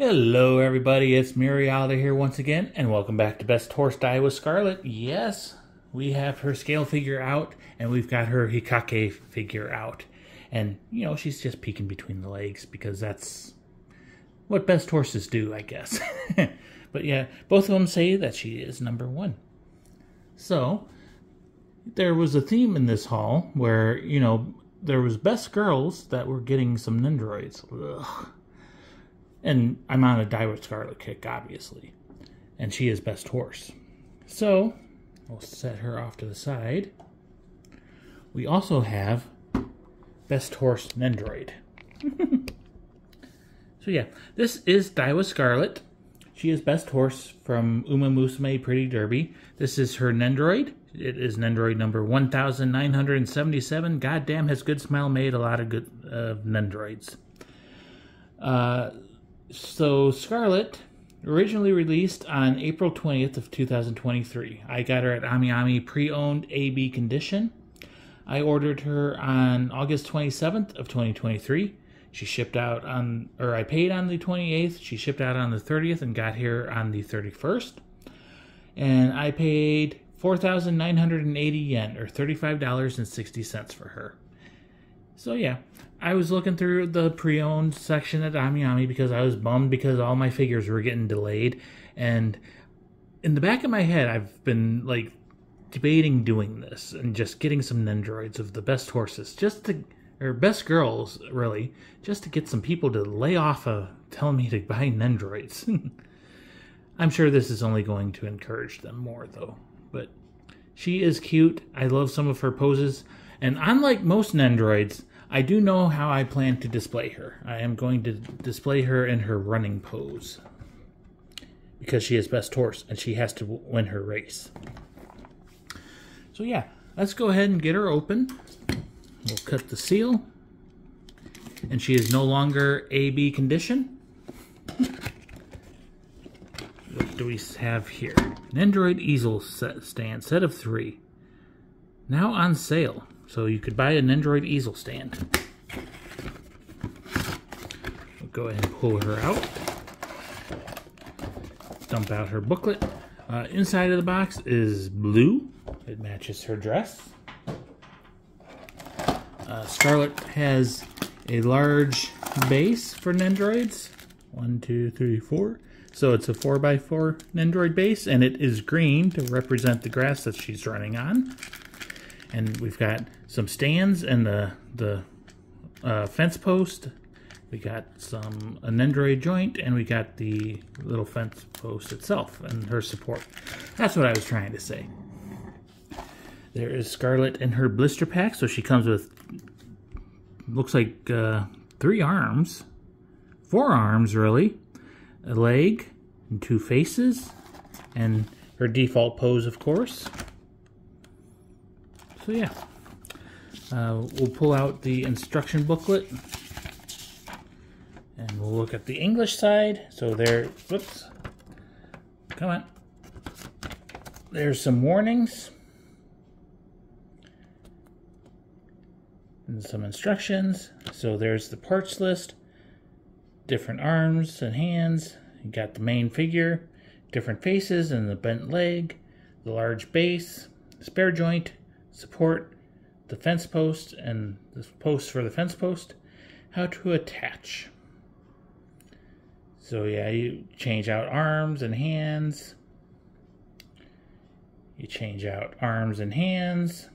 Hello everybody, it's Murialda here once again, and welcome back to Best Horse Daiwa Scarlet. Yes, we have her scale figure out, and we've got her Hikake figure out. And, you know, she's just peeking between the legs, because that's what best horses do, I guess. But yeah, both of them say that she is number one. So, there was a theme in this haul where, you know, there was best girls that were getting some Nendoroids. Ugh. And I'm on a Daiwa Scarlet kick, obviously. And she is best horse. So, we'll set her off to the side. We also have best horse Nendoroid. So yeah, this is Daiwa Scarlet. She is best horse from Uma Musume Pretty Derby. This is her Nendoroid. It is Nendoroid number 1977. Goddamn, has Good Smile made a lot of good Nendoroids. So Scarlet, originally released on April 20th of 2023. I got her at Ami pre-owned AB condition. I ordered her on August 27th of 2023. She shipped out on, or I paid on the 28th. She shipped out on the 30th and got here on the 31st. And I paid 4,980 yen, or $35.60 for her. So yeah, I was looking through the pre-owned section at Ami because I was bummed because all my figures were getting delayed. And in the back of my head, I've been like debating doing this and just getting some Nendoroids of the best horses, just to, or best girls really, just to get some people to lay off of telling me to buy Nendoroids. I'm sure this is only going to encourage them more though. But she is cute. I love some of her poses. And unlike most Nendoroids, I do know how I plan to display her. I am going to display her in her running pose, because she is best horse and she has to win her race. So yeah, let's go ahead and get her open. We'll cut the seal. And she is no longer AB condition. What do we have here? Nendoroid easel stand, set of 3. Now on sale. So you could buy a Nendoroid easel stand. We'll go ahead and pull her out. Dump out her booklet. Inside of the box is blue. It matches her dress. Scarlet has a large base for Nendoroids. 1, 2, 3, 4. So it's a 4x4 Nendoroid base, and it is green to represent the grass that she's running on. And we've got some stands and the fence post. We got a Nendoroid joint, and we got the little fence post itself and her support. That's what I was trying to say. There is Scarlet in her blister pack, so she comes with, looks like 3 arms, 4 arms really, a leg, and 2 faces, and her default pose, of course. So yeah, we'll pull out the instruction booklet and we'll look at the English side. So there, whoops, come on. There's some warnings and some instructions. So there's the parts list, different arms and hands. You got the main figure, different faces and the bent leg, the large base, spare joint, support, the fence post, and the post for the fence post, how to attach. So yeah, you change out arms and hands. You change out arms and hands.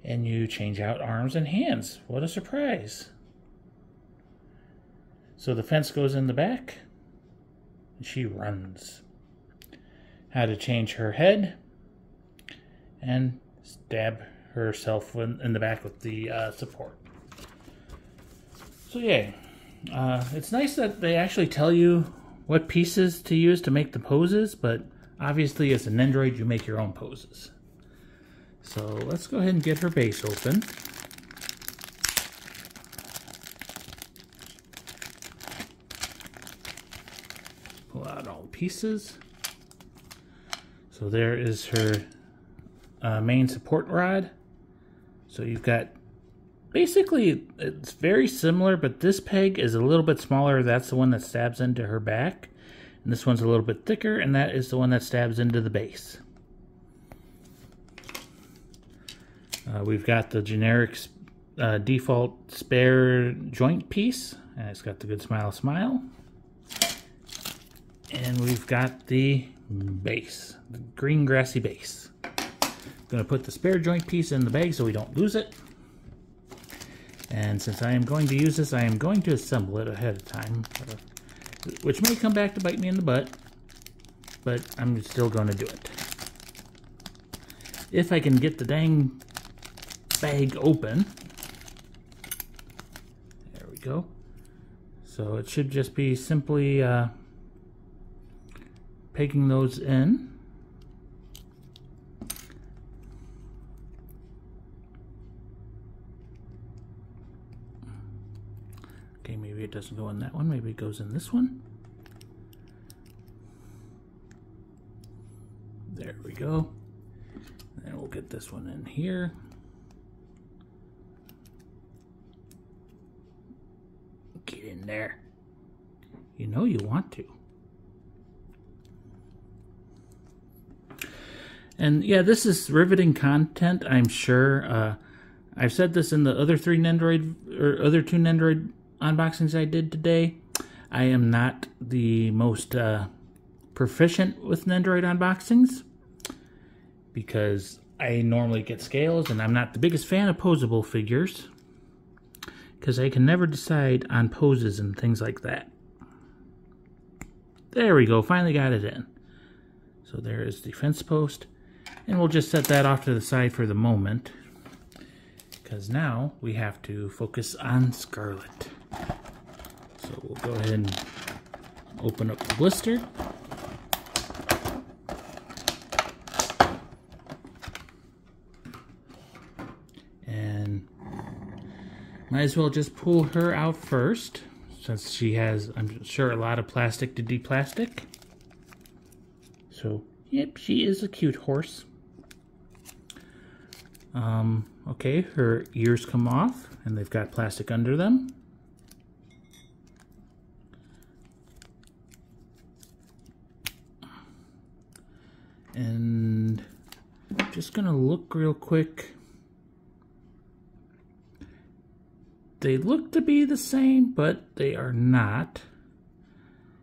And you change out arms and hands. What a surprise. So the fence goes in the back, and she runs. How to change her head, and stab herself in the back with the support. So yeah, it's nice that they actually tell you what pieces to use to make the poses, but obviously as a Nendoroid you make your own poses. So let's go ahead and get her base open. Pull out all the pieces. So there is her main support rod. So you've got basically, it's very similar, but this peg is a little bit smaller. That's the one that stabs into her back. And this one's a little bit thicker, and that is the one that stabs into the base. We've got the generic default spare joint piece. And it's got the good smile. And we've got the base, the green grassy base. I'm going to put the spare joint piece in the bag so we don't lose it. And since I am going to use this, I am going to assemble it ahead of time, which may come back to bite me in the butt, but I'm still going to do it. If I can get the dang bag open. There we go. So it should just be simply pegging those in. Okay, maybe it doesn't go in that one. Maybe it goes in this one. There we go. And we'll get this one in here. Get in there. You know you want to. And yeah, this is riveting content, I'm sure. I've said this in the other two Nendoroid unboxings I did today. I am not the most proficient with Nendoroid unboxings because I normally get scales, and I'm not the biggest fan of posable figures because I can never decide on poses and things like that. There we go, finally got it in. So there is the fence post, and we'll just set that off to the side for the moment because now we have to focus on Scarlet. So we'll go ahead and open up the blister. And might as well just pull her out first, since she has, I'm sure, a lot of plastic to de-plastic. So, yep, she is a cute horse. Okay, her ears come off, and they've got plastic under them. And I'm just gonna look real quick. They look to be the same, but they are not.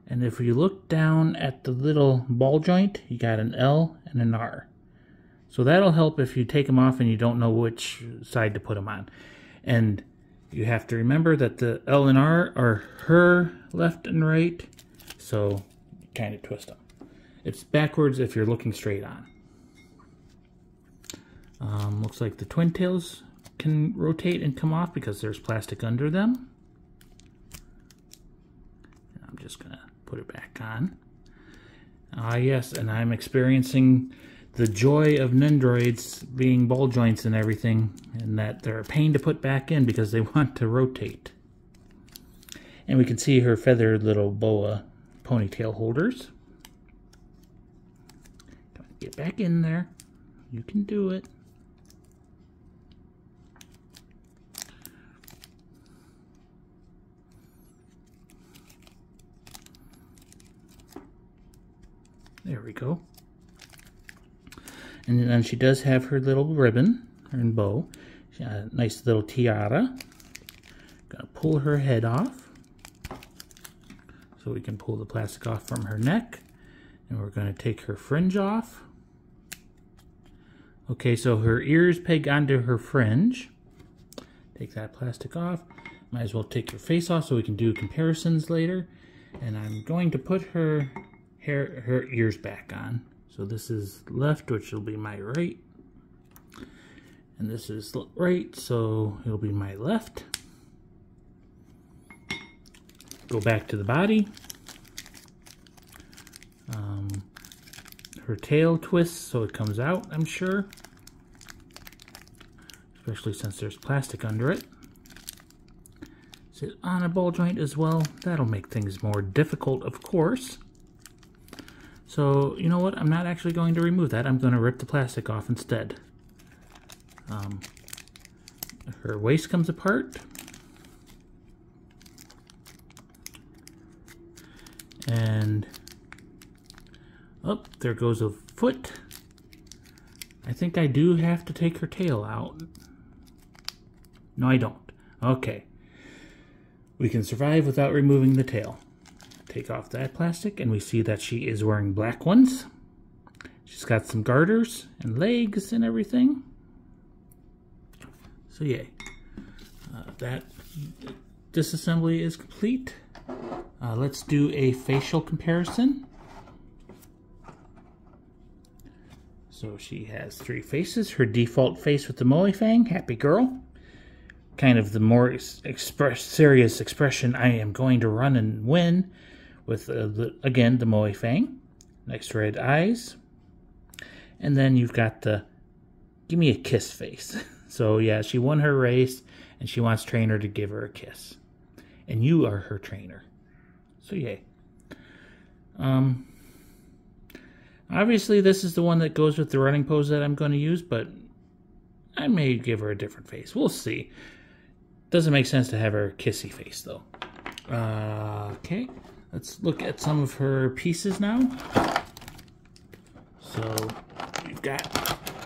And if you look down at the little ball joint, you got an L and an R. So that'll help if you take them off and you don't know which side to put them on. And you have to remember that the L and R are her left and right, so kind of twist them. It's backwards if you're looking straight on. Looks like the twin tails can rotate and come off because there's plastic under them. I'm just gonna put it back on. Yes, and I'm experiencing the joy of Nendoroids being ball joints and everything, and that they're a pain to put back in because they want to rotate. And we can see her feathered little boa ponytail holders. Get back in there. You can do it. There we go. And then she does have her little ribbon and bow. She got a nice little tiara. Gonna pull her head off so we can pull the plastic off from her neck. And we're gonna take her fringe off. Okay, so her ears peg onto her fringe. Take that plastic off. Might as well take her face off so we can do comparisons later. And I'm going to put her ears back on. So this is left, which will be my right. And this is right, so it'll be my left. Go back to the body. Her tail twists so it comes out, I'm sure. Especially since there's plastic under it. Sit on a ball joint as well. That'll make things more difficult, of course. So, you know what? I'm not actually going to remove that. I'm going to rip the plastic off instead. her waist comes apart. And oh, there goes a foot. I think I do have to take her tail out. No, I don't. Okay. We can survive without removing the tail. Take off that plastic, and we see that she is wearing black ones. She's got some garters and legs and everything. So yay. That disassembly is complete. Let's do a facial comparison. So she has 3 faces. Her default face with the moe fang, happy girl. Kind of the more serious expression, I am going to run and win, with, again, the moe fang. Nice red eyes. And then you've got the give me a kiss face. So yeah, she won her race, and she wants trainer to give her a kiss. And you are her trainer. So yay. Obviously, this is the one that goes with the running pose that I'm going to use, but I may give her a different face. We'll see. Doesn't make sense to have her kissy face, though. Okay, let's look at some of her pieces now. So, we've got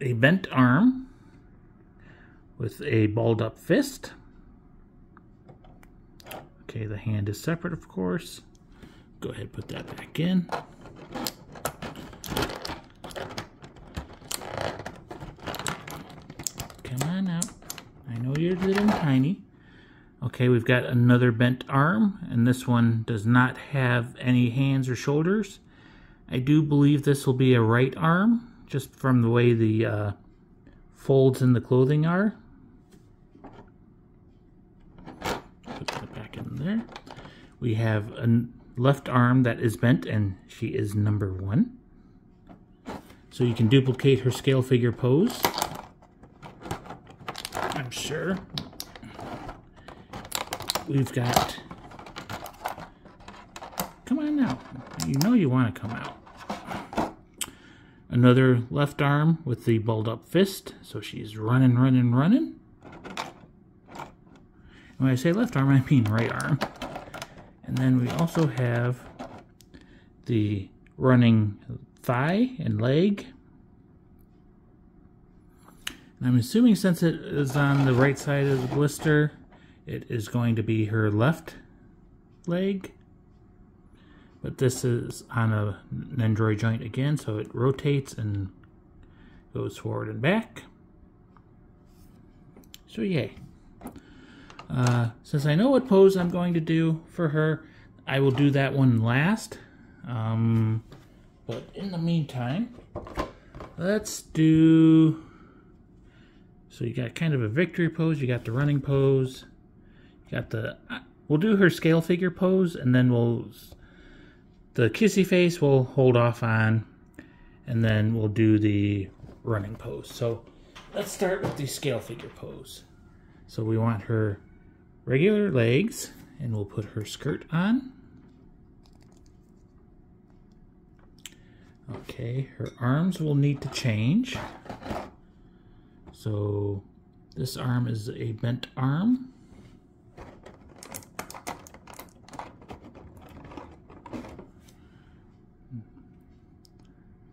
a bent arm with a balled up fist. Okay, the hand is separate, of course. Go ahead and put that back in. Come on out. I know you're little and tiny. Okay, we've got another bent arm, and this one does not have any hands or shoulders. I do believe this will be a right arm, just from the way the folds in the clothing are. Put that back in there. We have a left arm that is bent, and she is number 1. So you can duplicate her scale figure pose, I'm sure. We've got, come on now, you know you want to come out. Another left arm with the balled up fist, so she's running. When I say left arm, I mean right arm. And then we also have the running thigh and leg. And I'm assuming since it is on the right side of the blister, it is going to be her left leg. But this is on a Nendoroid joint again, so it rotates and goes forward and back. So yay. Since I know what pose I'm going to do for her, I will do that one last. But in the meantime, let's do... So you got kind of a victory pose, you got the running pose, you got the... We'll do her scale figure pose, and then the kissy face we'll hold off on, and then we'll do the running pose. So let's start with the scale figure pose. So we want her regular legs, and we'll put her skirt on. Okay, her arms will need to change. So this arm is a bent arm.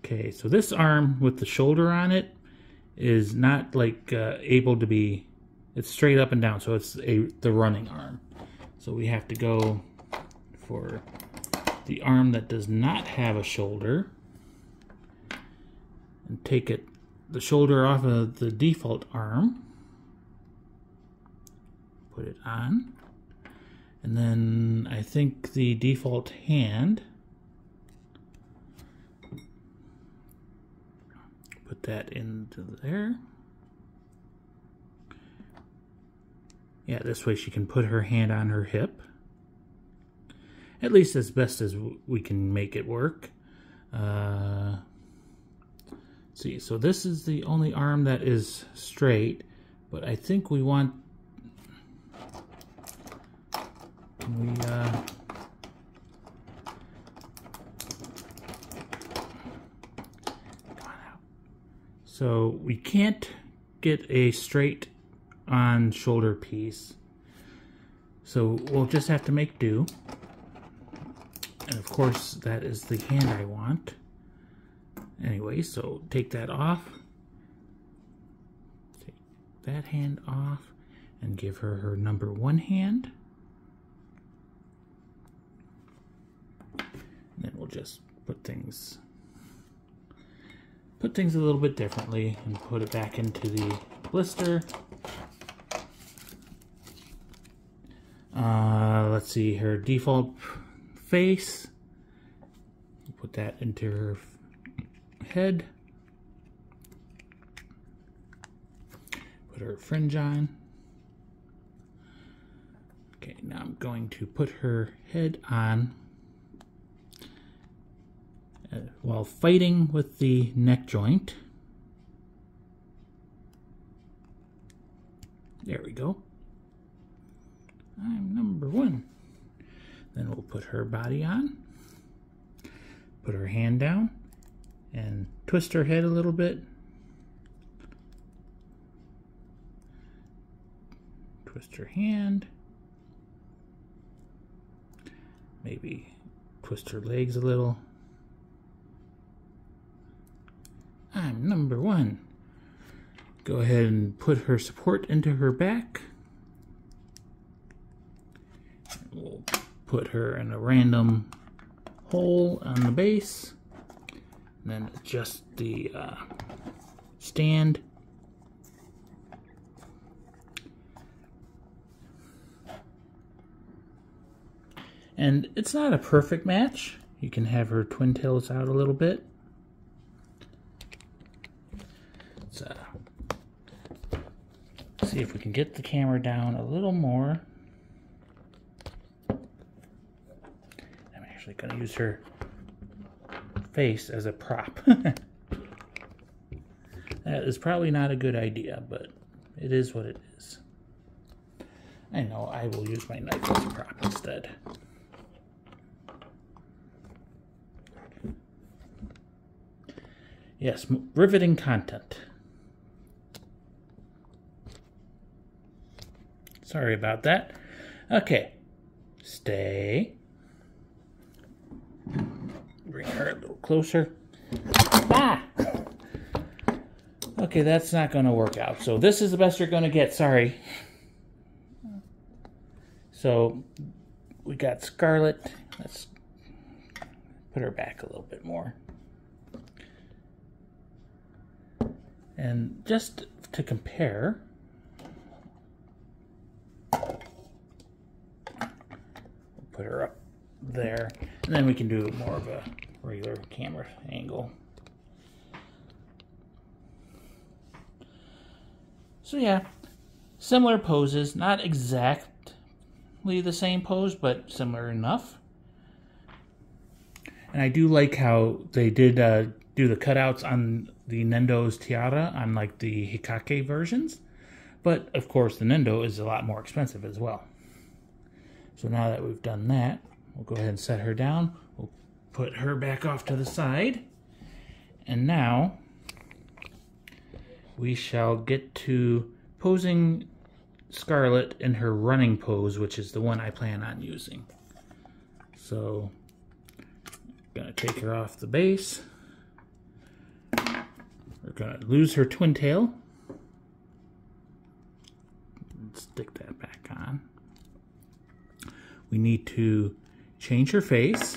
Okay, so this arm with the shoulder on it is not like able to be, it's straight up and down, so it's the running arm. So we have to go for the arm that does not have a shoulder and take the shoulder off of the default arm, put it on, and then I think the default hand, put that into there. Yeah, this way she can put her hand on her hip. At least as best as we can make it work. See, so this is the only arm that is straight, but I think we want... So we can't get a straight slip-on shoulder piece. So we'll just have to make do. And of course, that is the hand I want. Anyway, so take that off. Take that hand off and give her her number 1 hand. And then we'll just put things a little bit differently and put it back into the blister. Let's see, her default face. Put that into her head. Put her fringe on. Okay, now I'm going to put her head on while fighting with the neck joint. There we go. I'm number 1. Then we'll put her body on. Put her hand down and twist her head a little bit. Twist her hand. Maybe twist her legs a little. I'm number 1. Go ahead and put her support into her back. We'll put her in a random hole on the base. And then adjust the stand. And it's not a perfect match. You can have her twin tails out a little bit. Let's see if we can get the camera down a little more. I'm actually going to use her face as a prop. That is probably not a good idea, but it is what it is. I know, I will use my knife as a prop instead. Yes, riveting content. Sorry about that. Okay, stay. Bring her a little closer. Ah! Okay, that's not going to work out. So this is the best you're going to get. Sorry. So we got Scarlet. Let's put her back a little bit more. And just to compare, we'll put her up there, and then we can do more of a regular camera angle. So yeah, similar poses, not exactly the same pose, but similar enough. And I do like how they did do the cutouts on the Nendo's tiara on like the Hikake versions. But of course the Nendo is a lot more expensive as well. So now that we've done that, we'll go ahead and set her down. We'll put her back off to the side. And now we shall get to posing Scarlet in her running pose, which is the one I plan on using. So I'm gonna take her off the base. We're going to lose her twin tail. Stick that back on. We need to change her face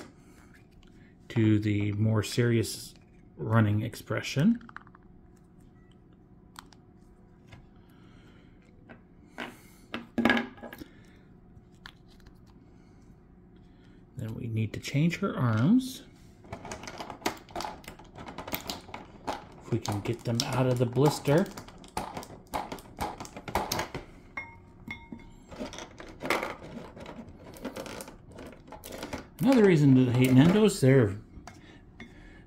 to the more serious running expression. Then we need to change her arms. If we can get them out of the blister. Another reason to hate Nendos, they're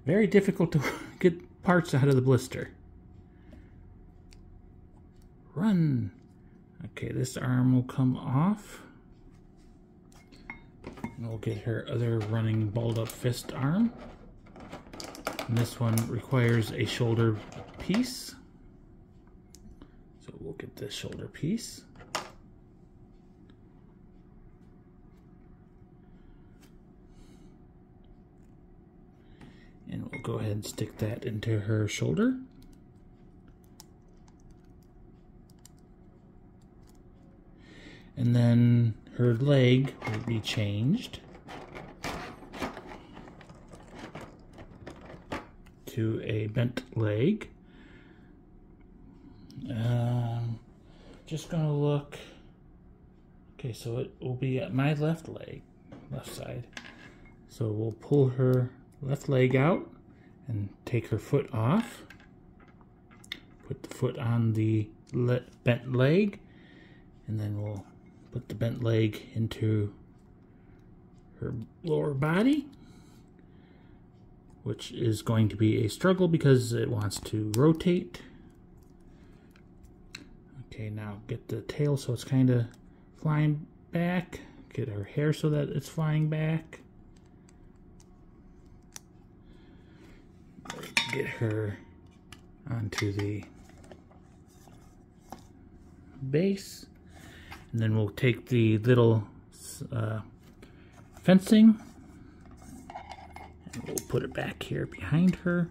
very difficult to get parts out of the blister. Run. Okay, this arm will come off. And we'll get her other running balled up fist arm. And this one requires a shoulder piece. So we'll we'll get this shoulder piece. And we'll go ahead and stick that into her shoulder. And then her leg will be changed to a bent leg. Just gonna look. Okay, so it will be at my left leg, left side. So we'll pull her left leg out and take her foot off. Put the foot on the bent leg, and then we'll put the bent leg into her lower body, which is going to be a struggle because it wants to rotate. Okay, now get the tail so it's kind of flying back. Get her hair so that it's flying back. Get her onto the base. And then we'll take the little fencing and we'll put it back here behind her.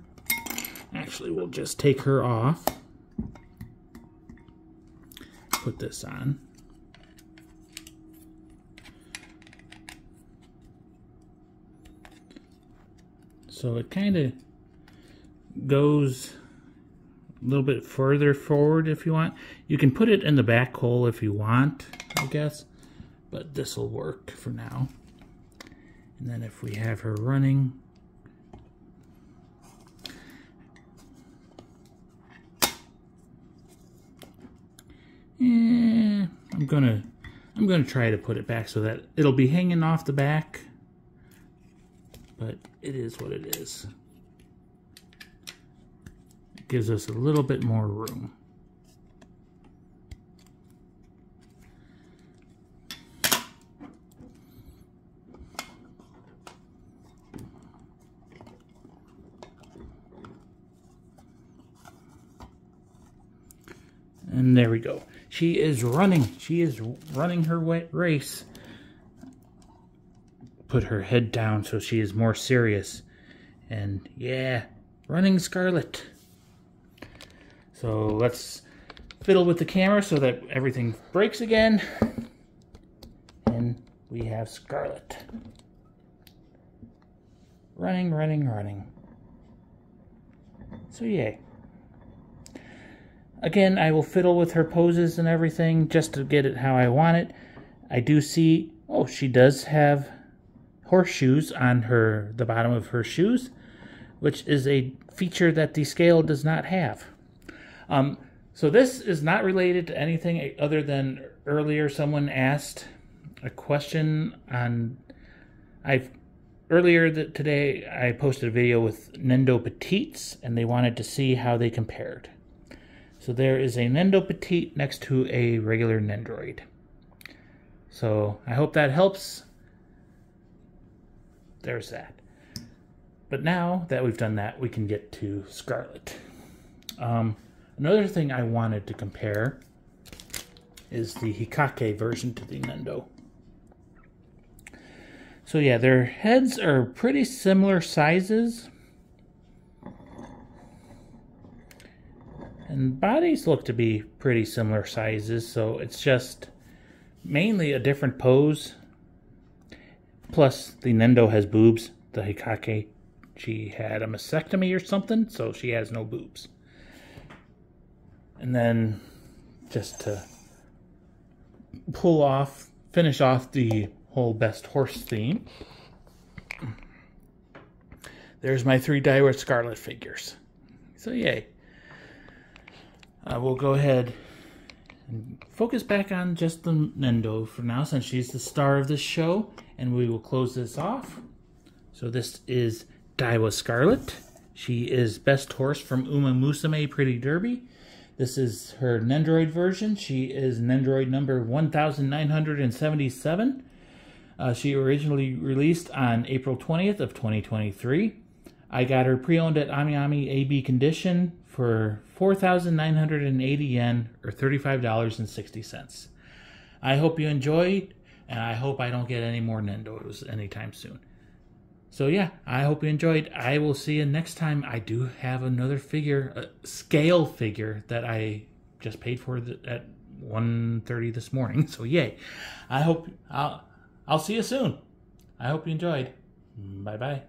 Actually, we'll just take her off. Put this on. So it kind of goes a little bit further forward if you want. You can put it in the back hole if you want, I guess, but this will work for now. And then if we have her running, I'm gonna try to put it back so that it'll be hanging off the back, but it is what it is. It gives us a little bit more room. And there we go. She is running. She is running her race. Put her head down so she is more serious. And yeah, running Scarlet. So let's fiddle with the camera so that everything breaks again. And we have Scarlet. Running, running, running. So yay. Again, I will fiddle with her poses and everything just to get it how I want it. I do see, oh, she does have horseshoes on the bottom of her shoes, which is a feature that the scale does not have. So this is not related to anything other than earlier someone asked a question on, earlier today I posted a video with Nendo Petites and they wanted to see how they compared. So there is a Nendo Petite next to a regular Nendoroid. So I hope that helps. There's that. But now that we've done that, we can get to Scarlet. Another thing I wanted to compare is the Hikake version to the Nendo. So yeah, their heads are pretty similar sizes. And bodies look to be pretty similar sizes, so it's just mainly a different pose. Plus, the Nendo has boobs. The Hikake, she had a mastectomy or something, so she has no boobs. And then, just to finish off the whole best horse theme, there's my 3 Daiwa Scarlet figures. So yay. We'll go ahead and focus back on just the Nendo for now, since she's the star of this show, and we will close this off. So this is Daiwa Scarlet. She is best horse from Uma Musume Pretty Derby. This is her Nendoroid version. She is Nendoroid number 1977. She originally released on April 20th of 2023. I got her pre-owned at AmiAmi AB condition for 4,980 yen, or $35.60. I hope you enjoyed, and I hope I don't get any more Nendos anytime soon. So yeah, I hope you enjoyed. I will see you next time. I do have another figure, a scale figure, that I just paid for at 1:30 this morning. So yay. I'll see you soon. I hope you enjoyed. Bye-bye.